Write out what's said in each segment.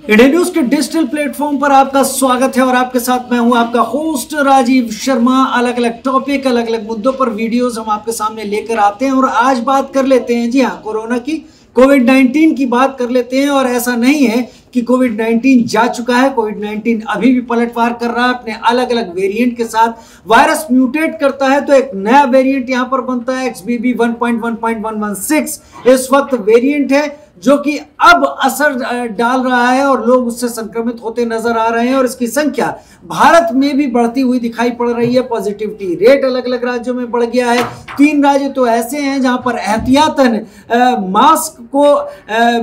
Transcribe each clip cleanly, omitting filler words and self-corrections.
India news के digital platform पर आपका स्वागत है और आपके साथ मैं हूं आपका होस्ट राजीव शर्मा। अलग अलग टॉपिक, अलग अलग मुद्दों पर वीडियोस हम आपके सामने लेकर आते हैं और आज बात कर लेते हैं, जी हाँ, कोरोना की, कोविड-19 की बात कर लेते हैं। और ऐसा नहीं है कि कोविड-19 जा चुका है, कोविड-19 अभी भी पलटवार कर रहा है अपने अलग अलग वेरिएंट के साथ। वायरस म्यूटेट करता है तो एक नया वेरिएंट यहां पर बनता है, XBB 1.1.116 इस वक्त वेरिएंट है जो कि अब असर डाल रहा है और लोग उससे संक्रमित होते नजर आ रहे हैं और इसकी संख्या भारत में भी बढ़ती हुई दिखाई पड़ रही है। पॉजिटिविटी रेट अलग अलग राज्यों में बढ़ गया है। 3 राज्य तो ऐसे हैं जहां पर एहतियातन मास्क को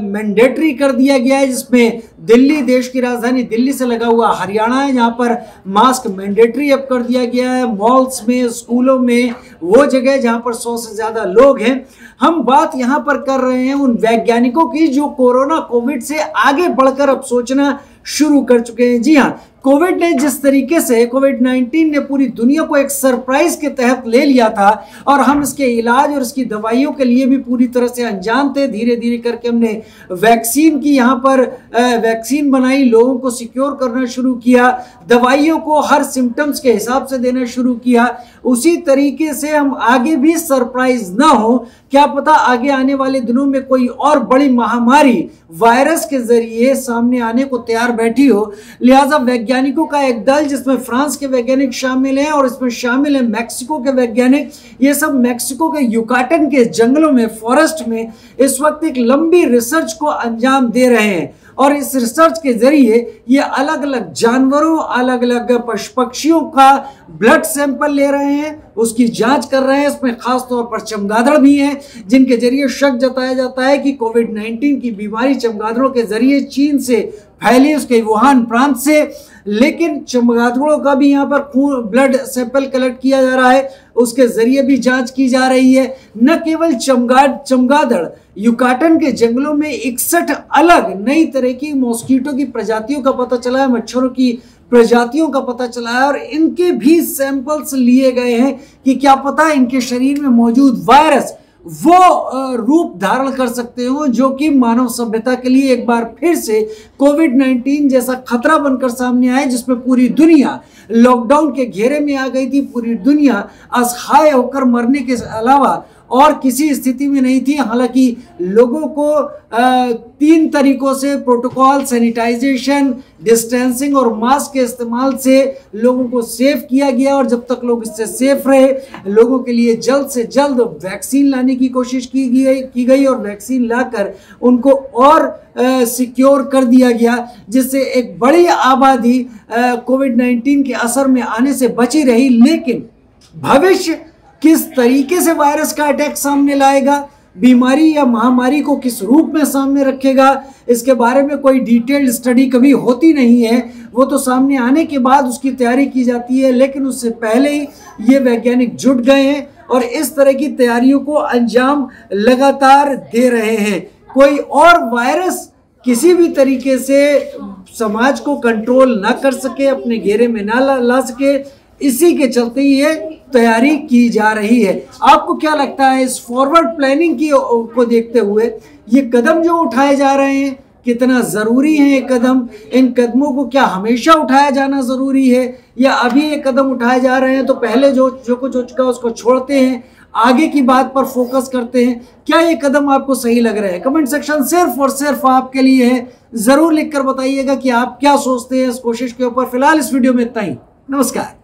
मैंडेटरी कर दिया गया है, जिसमें दिल्ली, देश की राजधानी दिल्ली से लगा हुआ हरियाणा है, जहां पर मास्क मैंडेटरी अब कर दिया गया है। मॉल्स में, स्कूलों में, वो जगह जहां पर 100 से ज्यादा लोग हैं। हम बात यहां पर कर रहे हैं उन वैज्ञानिकों की जो कोरोना कोविड से आगे बढ़कर अब सोचना शुरू कर चुके हैं। जी हाँ, कोविड ने जिस तरीके से, कोविड-19 ने पूरी दुनिया को एक सरप्राइज के तहत ले लिया था और हम इसके इलाज और इसकी दवाइयों के लिए भी पूरी तरह से अनजान थे। धीरे धीरे करके हमने वैक्सीन की, यहाँ पर वैक्सीन बनाई, लोगों को सिक्योर करना शुरू किया, दवाइयों को हर सिम्टम्स के हिसाब से देना शुरू किया। उसी तरीके से हम आगे भी सरप्राइज ना हो, क्या पता आगे आने वाले दिनों में कोई और बड़ी महामारी वायरस के जरिए सामने आने को तैयार बैठी हो। लिहाजा वैज्ञानिकों का एक दल, जिसमें फ्रांस के वैज्ञानिक शामिल हैं और इसमें शामिल हैं मैक्सिको के वैज्ञानिक, ये सब मैक्सिको के युकाटन के जंगलों में, फॉरेस्ट में इस वक्त एक लंबी रिसर्च को अंजाम दे रहे हैं और इस रिसर्च के जरिए ये अलग अलग जानवरों, अलग अलग पशु पक्षियों का ब्लड सैंपल ले रहे हैं, उसकी जांच कर रहे हैं। इसमें खास तौर पर चमगादड़ भी हैं, जिनके जरिए शक जताया जाता है कि कोविड-19 की बीमारी चमगादड़ों के जरिए चीन से फैली, उसके वुहान प्रांत से। लेकिन चमगादड़ों का भी यहाँ पर खून, ब्लड सैंपल कलेक्ट किया जा रहा है, उसके जरिए भी जांच की जा रही है। न केवल चमगादड़, युकाटन के जंगलों में 61 अलग नई तरह की मॉस्किटो की प्रजातियों का पता चला है, मच्छरों की प्रजातियों का पता चला है और इनके भी सैंपल्स लिए गए हैं कि क्या पता इनके शरीर में मौजूद वायरस वो रूप धारण कर सकते हो जो कि मानव सभ्यता के लिए एक बार फिर से कोविड-19 जैसा खतरा बनकर सामने आए, जिसमें पूरी दुनिया लॉकडाउन के घेरे में आ गई थी। पूरी दुनिया असहाय होकर मरने के अलावा और किसी स्थिति में नहीं थी। हालांकि लोगों को 3 तरीकों से प्रोटोकॉल, सैनिटाइजेशन, डिस्टेंसिंग और मास्क के इस्तेमाल से लोगों को सेफ किया गया और जब तक लोग इससे सेफ रहे, लोगों के लिए जल्द से जल्द वैक्सीन लाने की कोशिश की गई और वैक्सीन लाकर उनको और सिक्योर कर दिया गया, जिससे एक बड़ी आबादी कोविड-19 के असर में आने से बची रही। लेकिन भविष्य किस तरीके से वायरस का अटैक सामने लाएगा, बीमारी या महामारी को किस रूप में सामने रखेगा, इसके बारे में कोई डिटेल्ड स्टडी कभी होती नहीं है। वो तो सामने आने के बाद उसकी तैयारी की जाती है, लेकिन उससे पहले ही ये वैज्ञानिक जुट गए हैं और इस तरह की तैयारियों को अंजाम लगातार दे रहे हैं। कोई और वायरस किसी भी तरीके से समाज को कंट्रोल ना कर सके, अपने घेरे में ना ला सके, इसी के चलते ये तैयारी की जा रही है। आपको क्या लगता है इस फॉरवर्ड प्लानिंग को देखते हुए ये कदम जो उठाए जा रहे हैं कितना ज़रूरी है? ये कदम, इन कदमों को क्या हमेशा उठाया जाना ज़रूरी है या अभी ये कदम उठाए जा रहे हैं तो पहले जो कुछ हो चुका उसको छोड़ते हैं, आगे की बात पर फोकस करते हैं? क्या ये कदम आपको सही लग रहा है? कमेंट सेक्शन सिर्फ और सिर्फ आपके लिए है। ज़रूर लिखकर बताइएगा कि आप क्या सोचते हैं इस कोशिश के ऊपर। फिलहाल इस वीडियो में इतना ही। नमस्कार।